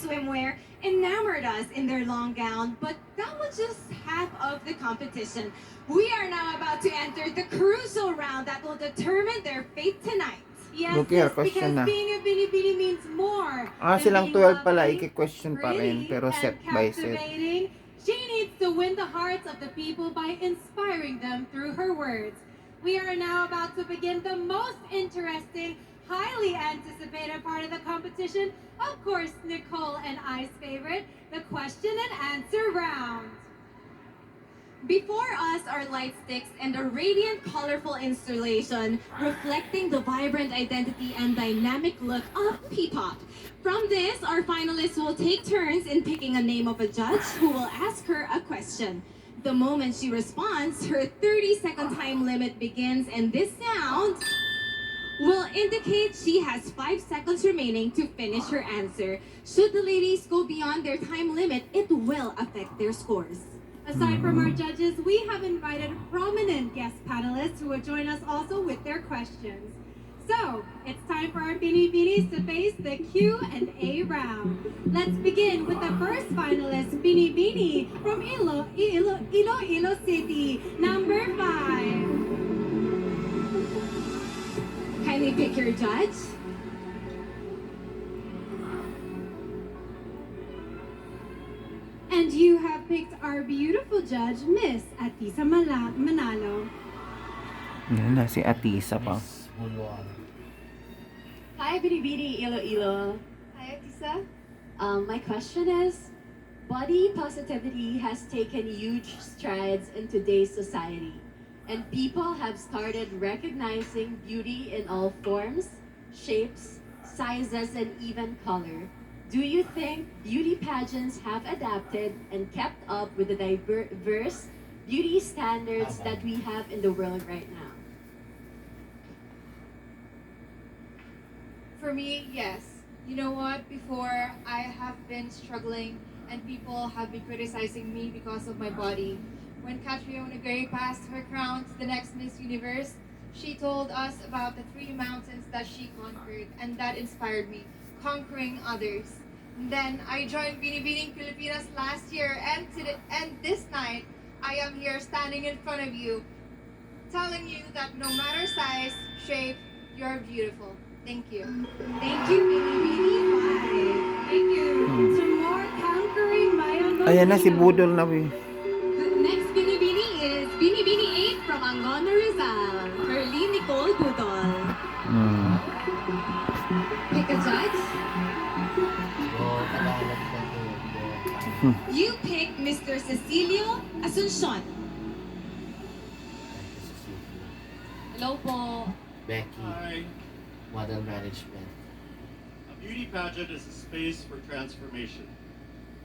swimwear enamored us in their long gown, but that was just half of the competition. We are now about to enter the crucial round that will determine their fate tonight. Yes, Okay, yes, question because na. being a bini-bini means more Silang than being 12 pala, lovely, iki-question pa rin, pretty, pero set and by set. captivating. She needs to win the hearts of the people by inspiring them through her words. We are now about to begin the most interesting, highly anticipated part of the competition. Of course, Nicole and I's favorite, the question and answer round. Before us are light sticks and a radiant, colorful installation reflecting the vibrant identity and dynamic look of P-pop. From this, our finalists will take turns in picking a name of a judge who will ask her a question. The moment she responds, her 30-second time limit begins, and this sound will indicate she has 5 seconds remaining to finish her answer. Should the ladies go beyond their time limit, it will affect their scores. Aside from our judges, we have invited prominent guest panelists who will join us also with their questions. So, it's time for our Bini-Binis to face the Q&A round. Let's begin with the first finalist, Bini-Bini from Iloilo City, number 5. Kindly pick your judge. And you have picked our beautiful judge, Miss Atisa Manalo. Yan na, si Atisa pa. Hi, Binibini Iloilo. Hi, Atisa. My question is, body positivity has taken huge strides in today's society, and people have started recognizing beauty in all forms, shapes, sizes, and even color. Do you think beauty pageants have adapted and kept up with the diverse beauty standards that we have in the world right now? For me, yes. You know what? Before, I have been struggling and people have been criticizing me because of my body. When Catriona Gray passed her crown to the next Miss Universe, she told us about the 3 mountains that she conquered, and that inspired me, conquering others. And then I joined Binibining Pilipinas last year, and this night, I am here standing in front of you, telling you that no matter size, shape, you're beautiful. Thank you. Thank you, Binibini 5. Thank you. To more conquering Mayon. Ayan na, si Budol na. The next Binibini is Binibini 8 from Angono Rizal, Herly Nicole Budol. Pick a judge. You pick Mr. Cecilio Asuncion. Hello po. Becky, Hi. Model Management. A beauty pageant is a space for transformation.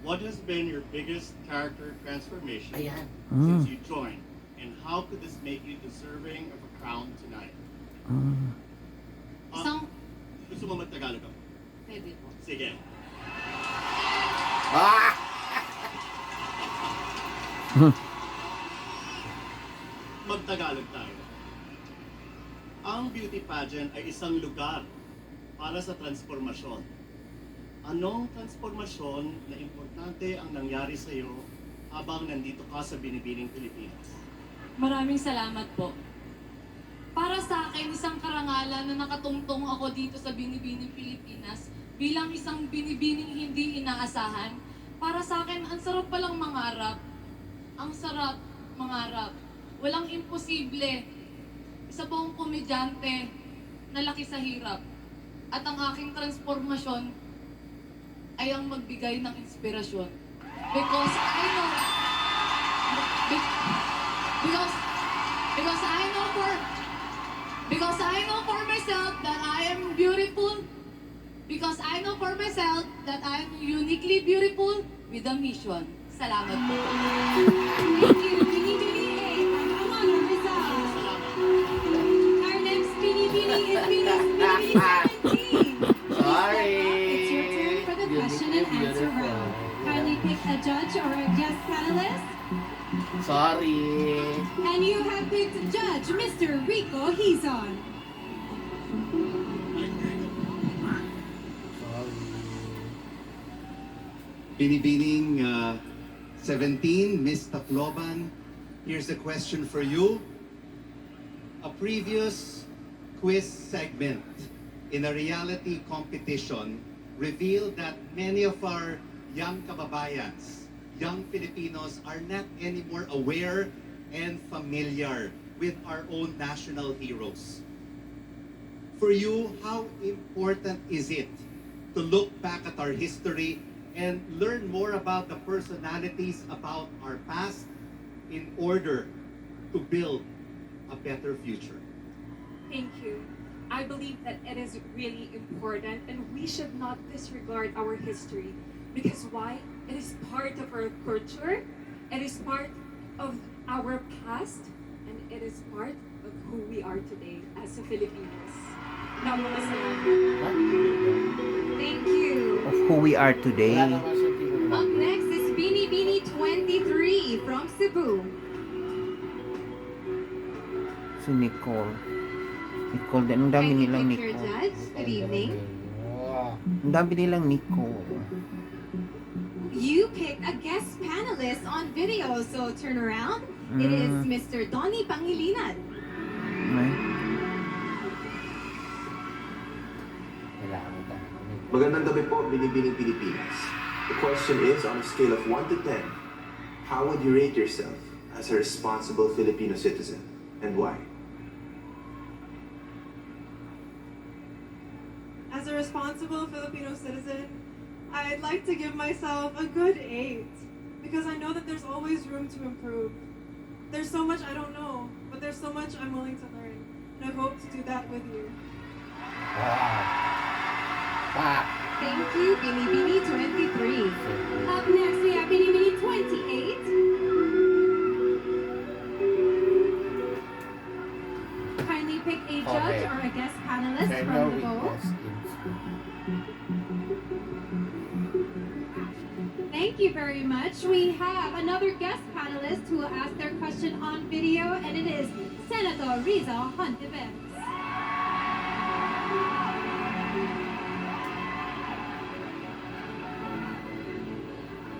What has been your biggest character transformation Ayan. since you joined? And how could this make you deserving of a crown tonight? Isang... Gusto mo mag-Tagalog ako? Pwede po. Sige. Mag-Tagalog tayo. Ang beauty pageant ay isang lugar para sa transformasyon. Anong transformasyon na importante ang nangyari sa iyo habang nandito ka sa Binibining Pilipinas? Maraming salamat po. Para sa akin, isang karangalan na nakatungtong ako dito sa Binibining Pilipinas bilang isang binibining hindi inaasahan. Para sa akin, ang sarap palang mangarap. Ang sarap mangarap. Walang imposible. Isa po akong komedyante na laki sa hirap. At ang aking transformasyon ay ang magbigay ng inspirasyon. Because I know... Because I know for myself that I am beautiful. Because I know for myself that I am uniquely beautiful with a mission. Salamat po. Thank you, Binibini 8 from Angono Rizal. Our next Binibini is Binibini 17. Sorry. It's your turn for the question and answer round. Kindly pick a judge or a guest panelist. Sorry. And you have picked Judge Mr. Rico Hizon. Binibining 17, Miss Tacloban, here's a question for you. A previous quiz segment in a reality competition revealed that many of our young kababayans, young Filipinos, are not anymore aware and familiar with our own national heroes. For you, how important is it to look back at our history and learn more about the personalities about our past in order to build a better future? Thank you. I believe that it is really important and we should not disregard our history. Because why? It is part of our culture, it is part of our past, and it is part of who we are today as a Filipinos. Thank you. Of who we are today. Wala naman siya tinuro. Up next is Binibini 23 from Cebu. Si Nicole. Nicole din. Ang dami Kindly nilang pick your Nicole. judge. Good evening. Wow. Ang dami nilang Nicole. You picked a guest panelist on video, so turn around. It is Mr. Donnie Pangilinan. May. Kailangan tayo. Magandang gabi po, Binibining Pilipinas. The question is, on a scale of 1 to 10, how would you rate yourself as a responsible Filipino citizen, and why? As a responsible Filipino citizen, I'd like to give myself a good 8 because I know that there's always room to improve. There's so much I don't know, but there's so much I'm willing to learn, and I hope to do that with you. Wow. Pak. Thank you, Binibini 23. Up next, we have Binibini 28. Kindly pick a judge Okay. or a guest panelist There from no the vote. weakness in Thank you very much. We have another guest panelist who will ask their question on video, and it is Senator Riza Hontiveros.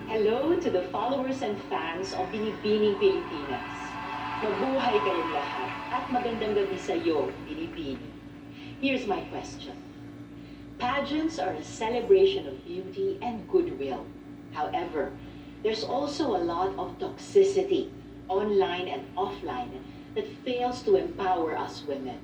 Hello to the followers and fans of Binibining Pilipinas. Mabuhay kayong lahat at magandang gabi sa iyo, Binibini. Here's my question. Pageants are a celebration of beauty and goodwill. However, there's also a lot of toxicity, online and offline, that fails to empower us women.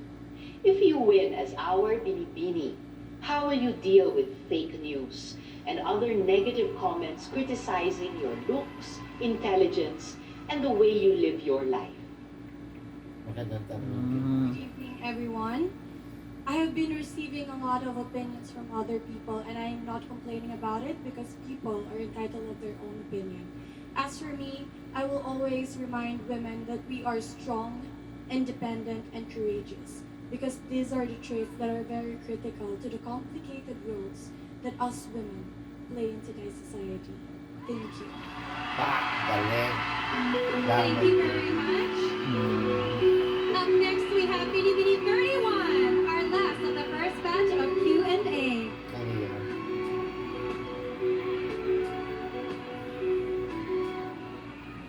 If you win as our Binibini, how will you deal with fake news and other negative comments criticizing your looks, intelligence, and the way you live your life? magandang tanong. Good evening, everyone. I have been receiving a lot of opinions from other people, and I'm not complaining about it because people are entitled of their own opinion. As for me, I will always remind women that we are strong, independent, and courageous because these are the traits that are very critical to the complicated roles that us women play in today's society. Thank you. Pak. Galing. Thank you very much. Up next, we have Binibini 31, our last of the first batch of Q&A. Kanina.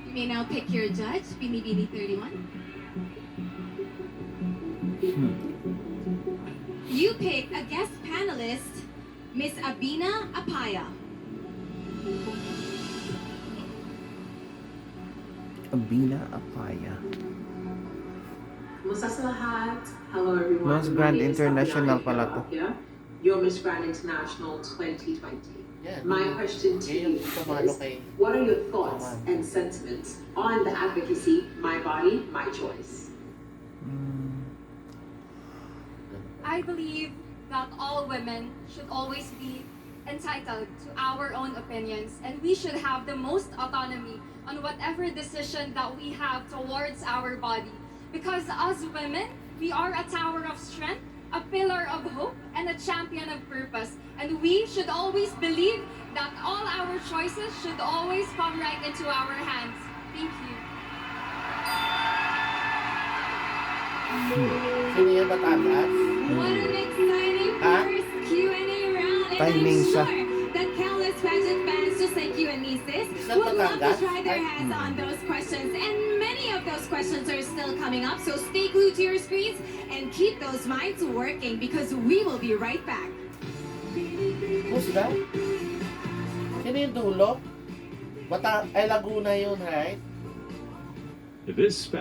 You may now pick your judge, Binibini 31. You pick a guest panelist, Miss Abina Apaya. Abina Apaya. Kumusta sa lahat? Hello everyone. Miss My Grand name is International Abina pala to. Apaya, your Miss Grand International 2020. My question to you is, what are your thoughts and sentiments on the advocacy, my body, my choice? I believe that all women should always be entitled to our own opinions, and we should have the most autonomy on whatever decision that we have towards our body. Because as women, we are a tower of strength, a pillar of hope, and a champion of purpose. And we should always believe that all our choices should always come right into our hands. Thank you. Sino yan mataas? What an exciting first Q&A round. And Timing I'm siya. sure that countless pageant fans just like you Bagat would love to Batangas? try their hands on those questions, and many of those questions are still coming up. So stay glued to your screens and keep those minds working because we will be right back. Who's that? Sino yung dulo? Laguna yun, right? This